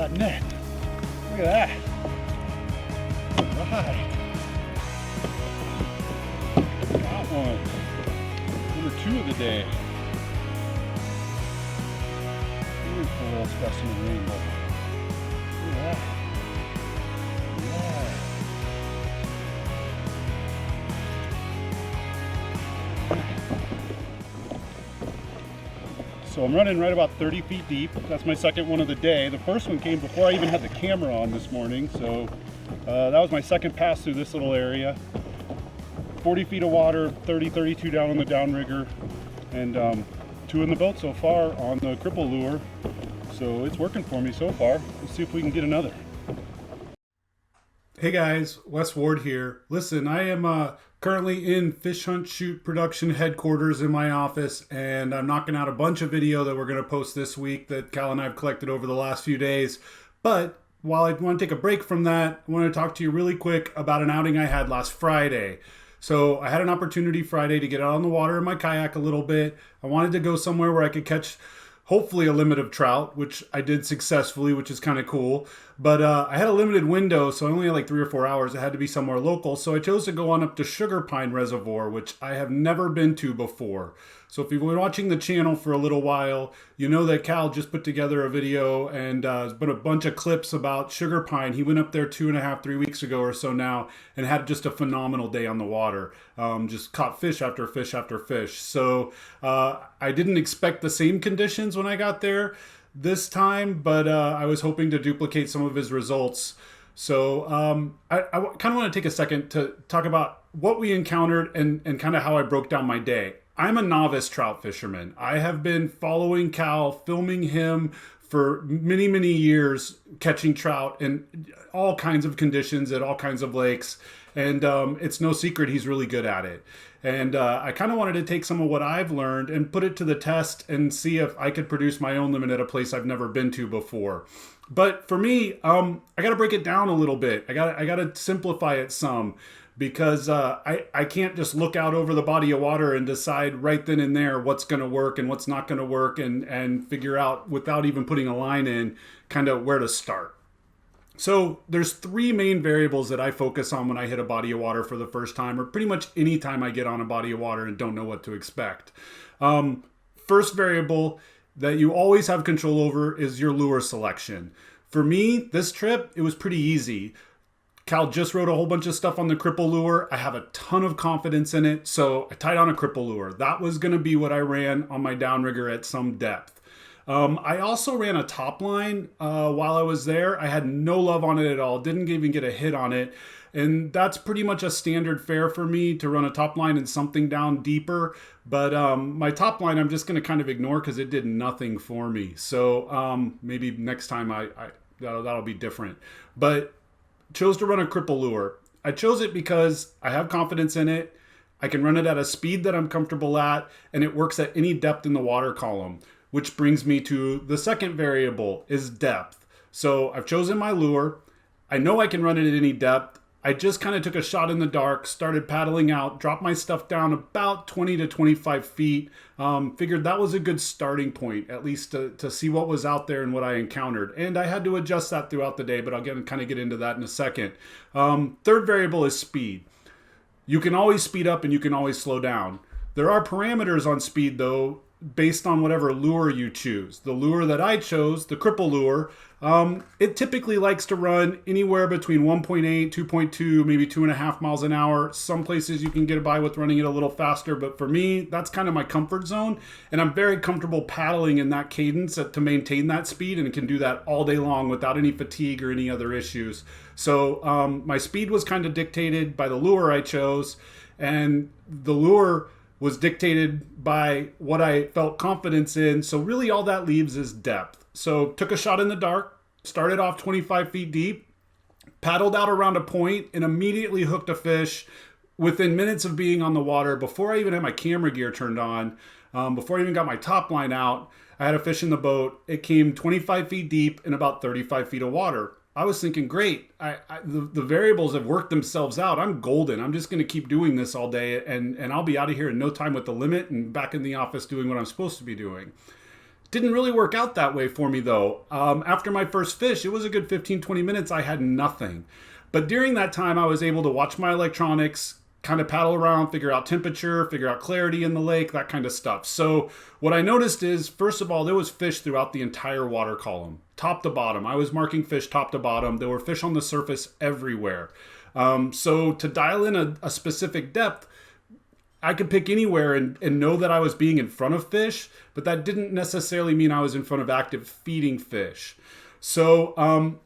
that net. Look at that. All right. Got one. Number 2 of the day. Beautiful little specimen rainbow. Look at that. Yeah. So I'm running right about 30 feet deep. That's my second one of the day. The first one came before I even had the camera on this morning. So that was my second pass through this little area. 40 feet of water, 30, 32 down on the downrigger, and 2 in the boat so far on the cripple lure. So it's working for me so far. Let's see if we can get another. Hey guys, Wes Ward here. Listen, I am currently in Fish Hunt Shoot production headquarters in my office, and I'm knocking out a bunch of video that we're going to post this week that Cal and I have collected over the last few days. But while I want to take a break from that, I want to talk to you really quick about an outing I had last Friday. So I had an opportunity Friday to get out on the water in my kayak a little bit. I wanted to go somewhere where I could catch hopefully a limit of trout, which I did successfully, which is kind of cool. But I had a limited window, so I only had like 3 or 4 hours. It had to be somewhere local. So I chose to go on up to Sugar Pine Reservoir, which I have never been to before. So if you've been watching the channel for a little while, you know that Cal just put together a video and has put a bunch of clips about Sugar Pine. He went up there 2.5, 3 weeks ago or so now and had just a phenomenal day on the water. Just caught fish after fish after fish. So I didn't expect the same conditions when I got there this time, but I was hoping to duplicate some of his results. So I kind of want to take a second to talk about what we encountered and kind of how I broke down my day. I'm a novice trout fisherman. I have been following Cal, filming him for many, many years, catching trout in all kinds of conditions at all kinds of lakes. And it's no secret he's really good at it. And I kind of wanted to take some of what I've learned and put it to the test and see if I could produce my own limit at a place I've never been to before. But for me, I got to break it down a little bit. I got to simplify it some, because I can't just look out over the body of water and decide right then and there what's going to work and what's not going to work and figure out without even putting a line in kind of where to start. So there's 3 main variables that I focus on when I hit a body of water for the first time, or pretty much any time I get on a body of water and don't know what to expect. First variable that you always have control over is your lure selection. For me, this trip, it was pretty easy. Cal just wrote a whole bunch of stuff on the cripple lure. I have a ton of confidence in it, so I tied on a cripple lure. That was going to be what I ran on my downrigger at some depth. I also ran a top line while I was there. I had no love on it at all. Didn't even get a hit on it. And that's pretty much a standard fare for me to run a top line and something down deeper. But my top line I'm just going to kind of ignore because it did nothing for me. So maybe next time that'll be different. But chose to run a cripple lure. I chose it because I have confidence in it. I can run it at a speed that I'm comfortable at, and it works at any depth in the water column, which brings me to the second variable is depth. So I've chosen my lure. I know I can run it at any depth. I just kind of took a shot in the dark, started paddling out, dropped my stuff down about 20 to 25 feet. Figured that was a good starting point, at least to see what was out there and what I encountered. And I had to adjust that throughout the day, but I'll kind of get into that in a second. Third variable is speed. You can always speed up and you can always slow down. There are parameters on speed though, based on whatever lure you choose. The lure that I chose, the cripple lure, it typically likes to run anywhere between 1.8, 2.2, maybe 2.5 miles an hour. Some places you can get by with running it a little faster, but for me, that's kind of my comfort zone. And I'm very comfortable paddling in that cadence to maintain that speed, and can do that all day long without any fatigue or any other issues. So my speed was kind of dictated by the lure I chose, and the lure was dictated by what I felt confidence in. So really all that leaves is depth. So took a shot in the dark, started off 25 feet deep, paddled out around a point, and immediately hooked a fish within minutes of being on the water. Before I even had my camera gear turned on, before I even got my top line out, I had a fish in the boat. It came 25 feet deep in about 35 feet of water. I was thinking, great, the variables have worked themselves out. I'm golden. I'm just going to keep doing this all day, and I'll be out of here in no time with the limit and back in the office doing what I'm supposed to be doing. Didn't really work out that way for me though. After my first fish, it was a good 15-20 minutes. I had nothing. But during that time, I was able to watch my electronics, kind of paddle around, figure out temperature, figure out clarity in the lake, that kind of stuff. So what I noticed is, first of all, there was fish throughout the entire water column, top to bottom. I was marking fish top to bottom. There were fish on the surface everywhere. So to dial in a specific depth, I could pick anywhere and know that I was being in front of fish, but that didn't necessarily mean I was in front of active feeding fish. So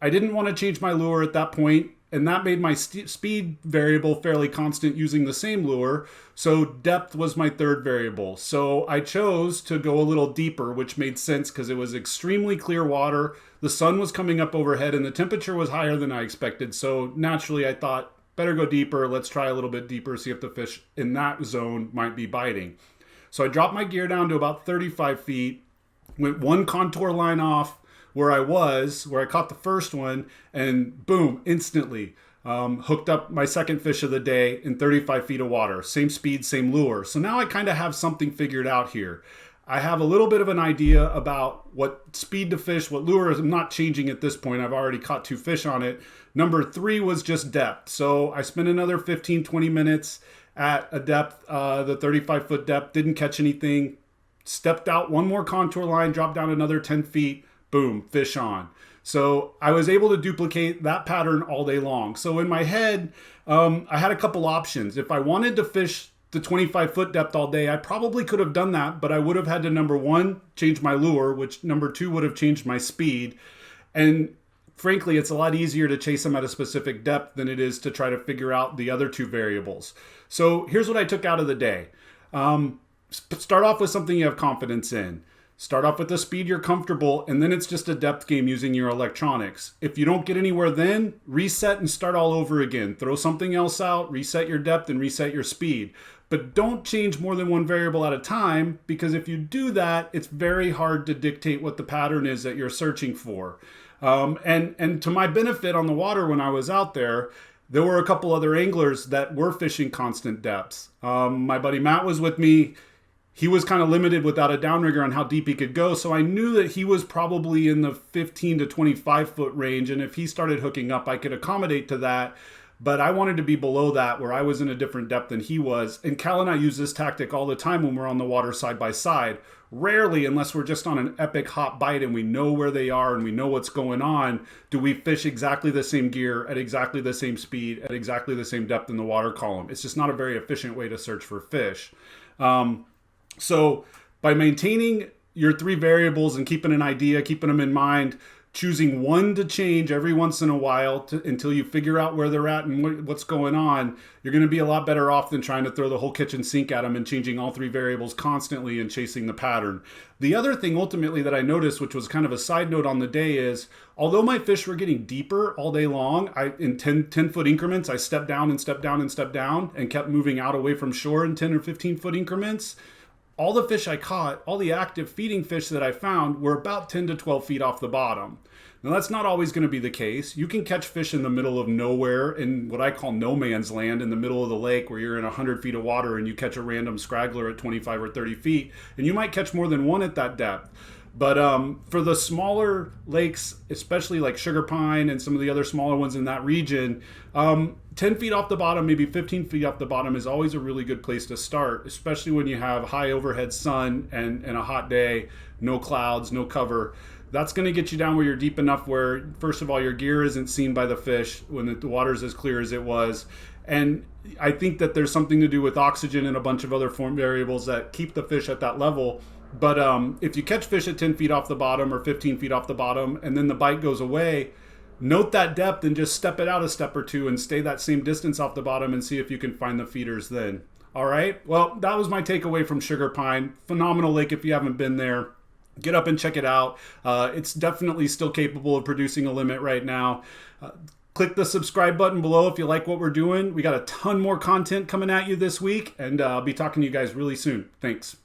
I didn't want to change my lure at that point, and that made my speed variable fairly constant using the same lure. So depth was my third variable. So I chose to go a little deeper, which made sense because it was extremely clear water. The sun was coming up overhead and the temperature was higher than I expected. So naturally I thought, better go deeper. Let's try a little bit deeper, see if the fish in that zone might be biting. So I dropped my gear down to about 35 feet, went one contour line off where I caught the first one, and boom, instantly hooked up my second fish of the day in 35 feet of water. Same speed, same lure. So now I kind of have something figured out here. I have a little bit of an idea about what speed to fish, what lure is. I'm not changing at this point. I've already caught 2 fish on it. Number 3 was just depth. So I spent another 15, 20 minutes at a depth, the 35-foot depth, didn't catch anything. Stepped out one more contour line, dropped down another 10 feet, boom, fish on. So I was able to duplicate that pattern all day long. So in my head, I had a couple options. If I wanted to fish the 25-foot depth all day, I probably could have done that, but I would have had to, number 1, change my lure, which number 2 would have changed my speed. And frankly, it's a lot easier to chase them at a specific depth than it is to try to figure out the other 2 variables. So here's what I took out of the day. Start off with something you have confidence in. Start off with the speed you're comfortable, and then it's just a depth game using your electronics. If you don't get anywhere then, reset and start all over again. Throw something else out, reset your depth, and reset your speed. But don't change more than one variable at a time, because if you do that, it's very hard to dictate what the pattern is that you're searching for. And to my benefit on the water when I was out there, there were a couple other anglers that were fishing constant depths. My buddy Matt was with me. He was kind of limited without a downrigger on how deep he could go, so I knew that he was probably in the 15 to 25 foot range, and if he started hooking up, I could accommodate to that. But I wanted to be below that, where I was in a different depth than he was. And Cal and I use this tactic all the time when we're on the water side by side. Rarely, unless we're just on an epic hot bite and we know where they are and we know what's going on, do we fish exactly the same gear at exactly the same speed at exactly the same depth in the water column. It's just not a very efficient way to search for fish. So by maintaining your 3 variables and keeping an idea, keeping them in mind, choosing one to change every once in a while until you figure out where they're at and what's going on, you're going to be a lot better off than trying to throw the whole kitchen sink at them and changing all 3 variables constantly and chasing the pattern. The other thing ultimately that I noticed, which was kind of a side note on the day, is although my fish were getting deeper all day long, in 10-foot increments, I stepped down and stepped down and stepped down and kept moving out away from shore in 10 or 15-foot increments. All the fish I caught, all the active feeding fish that I found, were about 10 to 12 feet off the bottom. Now that's not always going to be the case. You can catch fish in the middle of nowhere, in what I call no man's land, in the middle of the lake where you're in 100 feet of water and you catch a random scraggler at 25 or 30 feet, and you might catch more than one at that depth. But for the smaller lakes, especially like Sugar Pine and some of the other smaller ones in that region, 10 feet off the bottom, maybe 15 feet off the bottom is always a really good place to start, especially when you have high overhead sun and a hot day, no clouds, no cover. That's going to get you down where you're deep enough where, first of all, your gear isn't seen by the fish when the water's as clear as it was. And I think that there's something to do with oxygen and a bunch of other form variables that keep the fish at that level. But if you catch fish at 10 feet off the bottom or 15 feet off the bottom and then the bite goes away, note that depth and just step it out a step or 2 and stay that same distance off the bottom and see if you can find the feeders then. All right, well, that was my takeaway from Sugar Pine. Phenomenal lake if you haven't been there. Get up and check it out. It's definitely still capable of producing a limit right now. Click the subscribe button below if you like what we're doing. We got a ton more content coming at you this week, and I'll be talking to you guys really soon. Thanks.